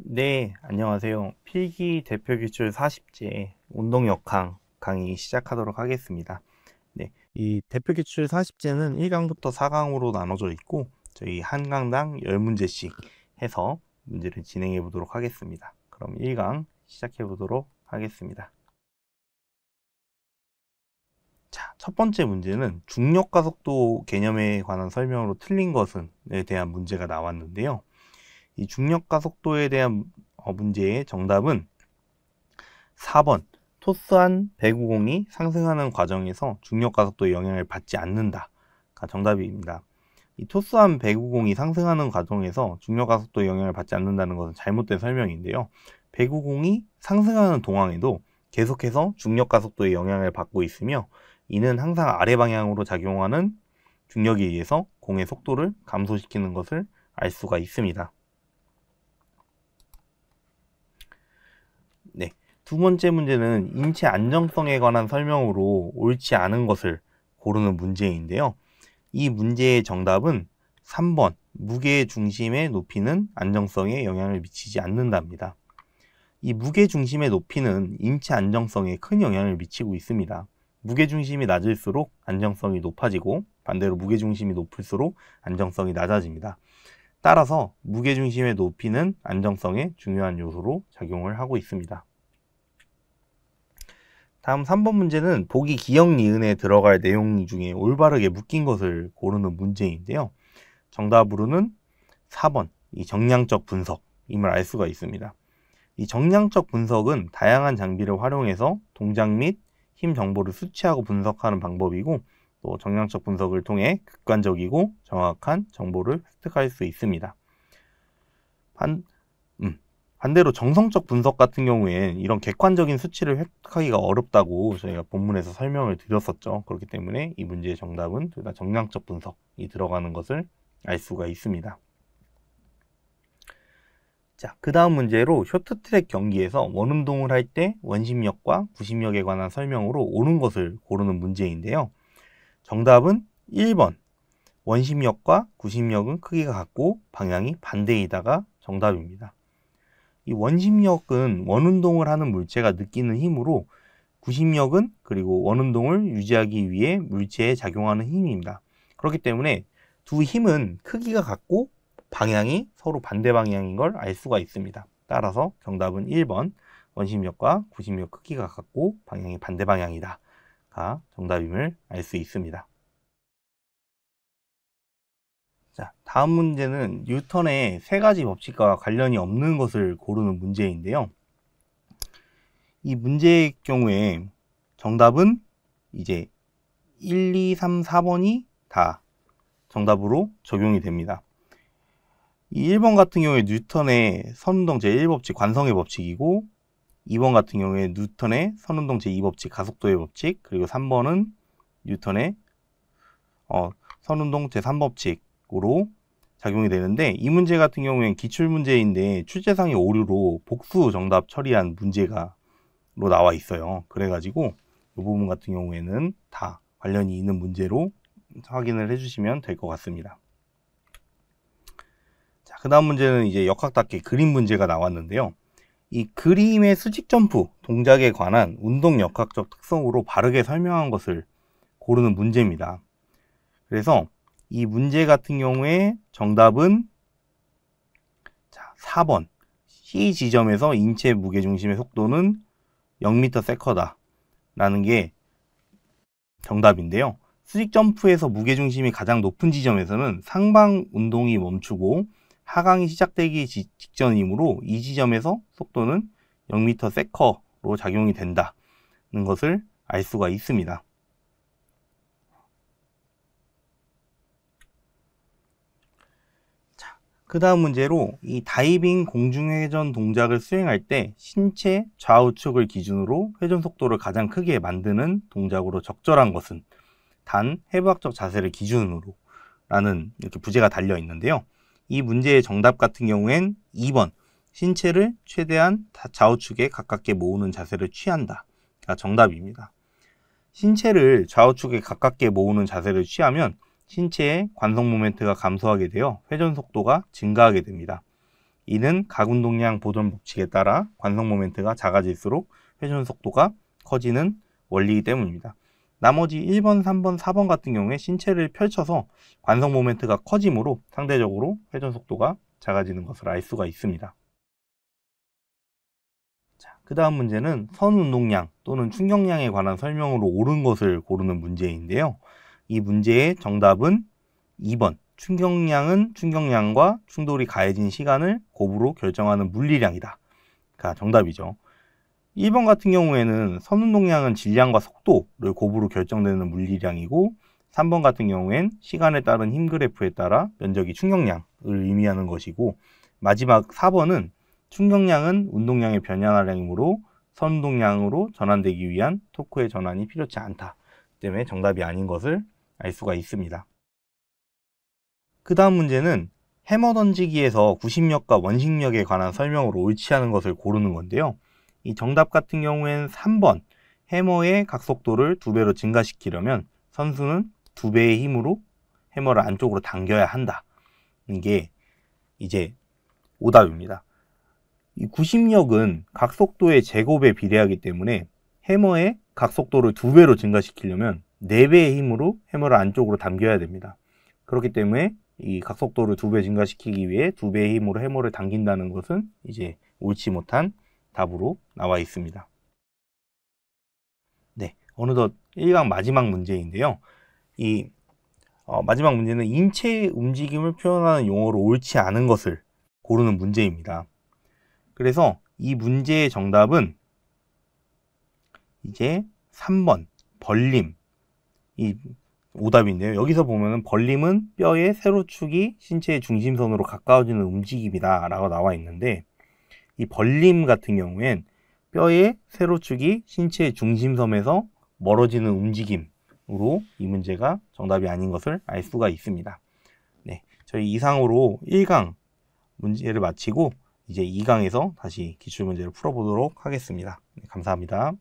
네, 안녕하세요. 필기 대표 기출 40제 운동 역항 강의 시작하도록 하겠습니다. 네, 이 대표 기출 40제는 1강부터 4강으로 나눠져 있고 저희 한 강당 10문제씩 해서 문제를 진행해 보도록 하겠습니다. 그럼 1강 시작해 보도록 하겠습니다. 자, 첫 번째 문제는 중력가속도 개념에 관한 설명으로 틀린 것은에 대한 문제가 나왔는데요. 이 중력가속도에 대한 문제의 정답은 4번 토스한 배구공이 상승하는 과정에서 중력가속도의 영향을 받지 않는다가 정답입니다. 이 토스한 배구공이 상승하는 과정에서 중력가속도의 영향을 받지 않는다는 것은 잘못된 설명인데요. 배구공이 상승하는 동안에도 계속해서 중력가속도의 영향을 받고 있으며 이는 항상 아래 방향으로 작용하는 중력에 의해서 공의 속도를 감소시키는 것을 알 수가 있습니다. 네, 두 번째 문제는 인체 안정성에 관한 설명으로 옳지 않은 것을 고르는 문제인데요. 이 문제의 정답은 3번 무게 중심의 높이는 안정성에 영향을 미치지 않는답니다. 이 무게 중심의 높이는 인체 안정성에 큰 영향을 미치고 있습니다. 무게 중심이 낮을수록 안정성이 높아지고 반대로 무게 중심이 높을수록 안정성이 낮아집니다. 따라서 무게중심의 높이는 안정성에 중요한 요소로 작용을 하고 있습니다. 다음 3번 문제는 보기 기역 니은에 들어갈 내용 중에 올바르게 묶인 것을 고르는 문제인데요. 정답으로는 4번 이 정량적 분석임을 알 수가 있습니다. 이 정량적 분석은 다양한 장비를 활용해서 동작 및 힘 정보를 수치하고 분석하는 방법이고 또 정량적 분석을 통해 객관적이고 정확한 정보를 획득할 수 있습니다. 반대로 정성적 분석 같은 경우엔 이런 객관적인 수치를 획득하기가 어렵다고 저희가 본문에서 설명을 드렸었죠. 그렇기 때문에 이 문제의 정답은 둘 다 정량적 분석이 들어가는 것을 알 수가 있습니다. 자, 그 다음 문제로 쇼트트랙 경기에서 원운동을 할 때 원심력과 구심력에 관한 설명으로 옳은 것을 고르는 문제인데요. 정답은 1번 원심력과 구심력은 크기가 같고 방향이 반대이다가 정답입니다. 이 원심력은 원운동을 하는 물체가 느끼는 힘으로 구심력은 그리고 원운동을 유지하기 위해 물체에 작용하는 힘입니다. 그렇기 때문에 두 힘은 크기가 같고 방향이 서로 반대 방향인 걸 알 수가 있습니다. 따라서 정답은 1번 원심력과 구심력 크기가 같고 방향이 반대 방향이다가 정답임을 알 수 있습니다. 자, 다음 문제는 뉴턴의 세 가지 법칙과 관련이 없는 것을 고르는 문제인데요. 이 문제의 경우에 정답은 이제 1, 2, 3, 4번이 다 정답으로 적용이 됩니다. 이 1번 같은 경우에 뉴턴의 선운동 제1법칙 관성의 법칙이고 2번 같은 경우에 뉴턴의 선운동 제2법칙 가속도의 법칙 그리고 3번은 뉴턴의 선운동 제3법칙으로 작용이 되는데 이 문제 같은 경우에는 기출문제인데 출제상의 오류로 복수 정답 처리한 문제가 로 나와 있어요. 그래가지고 이 부분 같은 경우에는 다 관련이 있는 문제로 확인을 해주시면 될 것 같습니다. 자, 그 다음 문제는 이제 역학답게 그림 문제가 나왔는데요. 이 그림의 수직 점프 동작에 관한 운동 역학적 특성으로 바르게 설명한 것을 고르는 문제입니다. 그래서 이 문제 같은 경우에 정답은 자, 4번 C 지점에서 인체 무게중심의 속도는 0m/s다 라는 게 정답인데요. 수직 점프에서 무게중심이 가장 높은 지점에서는 상방 운동이 멈추고 하강이 시작되기 직전이므로 이 지점에서 속도는 0m/s로 작용이 된다는 것을 알 수가 있습니다. 그 다음 문제로 이 다이빙 공중회전 동작을 수행할 때 신체 좌우측을 기준으로 회전 속도를 가장 크게 만드는 동작으로 적절한 것은 단 해부학적 자세를 기준으로 라는 이렇게 부제가 달려 있는데요. 이 문제의 정답 같은 경우엔 2번 신체를 최대한 좌우측에 가깝게 모으는 자세를 취한다가 정답입니다. 신체를 좌우측에 가깝게 모으는 자세를 취하면 신체의 관성 모멘트가 감소하게 되어 회전 속도가 증가하게 됩니다. 이는 각운동량 보존 법칙에 따라 관성 모멘트가 작아질수록 회전 속도가 커지는 원리이기 때문입니다. 나머지 1번, 3번, 4번 같은 경우에 신체를 펼쳐서 관성 모멘트가 커지므로 상대적으로 회전 속도가 작아지는 것을 알 수가 있습니다. 그 다음 문제는 선운동량 또는 충격량에 관한 설명으로 옳은 것을 고르는 문제인데요. 이 문제의 정답은 2번, 충격량은 충격량과 충돌이 가해진 시간을 곱으로 결정하는 물리량이다 가 정답이죠. 1번 같은 경우에는 선운동량은 질량과 속도를 곱으로 결정되는 물리량이고, 3번 같은 경우엔 시간에 따른 힘 그래프에 따라 면적이 충격량을 의미하는 것이고, 마지막 4번은 충격량은 운동량의 변연화량이므로 선운동량으로 전환되기 위한 토크의 전환이 필요치 않다 때문에 정답이 아닌 것을 알 수가 있습니다. 그 다음 문제는 해머 던지기에서 구심력과 원심력에 관한 설명으로 옳지 않은 것을 고르는 건데요. 이 정답 같은 경우엔 3번, 해머의 각속도를 2배로 증가시키려면 선수는 2배의 힘으로 해머를 안쪽으로 당겨야 한다. 이게 이제 오답입니다. 이 구심력은 각속도의 제곱에 비례하기 때문에 해머의 각속도를 2배로 증가시키려면 4배의 힘으로 해머를 안쪽으로 당겨야 됩니다. 그렇기 때문에 이 각속도를 2배 증가시키기 위해 2배의 힘으로 해머를 당긴다는 것은 이제 옳지 못한 답으로 나와 있습니다. 네, 어느덧 1강 마지막 문제인데요. 이 마지막 문제는 인체의 움직임을 표현하는 용어로 옳지 않은 것을 고르는 문제입니다. 그래서 이 문제의 정답은 이제 3번 벌림, 이 오답인데요. 여기서 보면은 벌림은 뼈의 세로축이 신체의 중심선으로 가까워지는 움직임이다 라고 나와 있는데, 이 벌림 같은 경우엔 뼈의 세로축이 신체의 중심선에서 멀어지는 움직임으로 이 문제가 정답이 아닌 것을 알 수가 있습니다. 네, 저희 이상으로 1강 문제를 마치고 이제 2강에서 다시 기출문제를 풀어보도록 하겠습니다. 네, 감사합니다.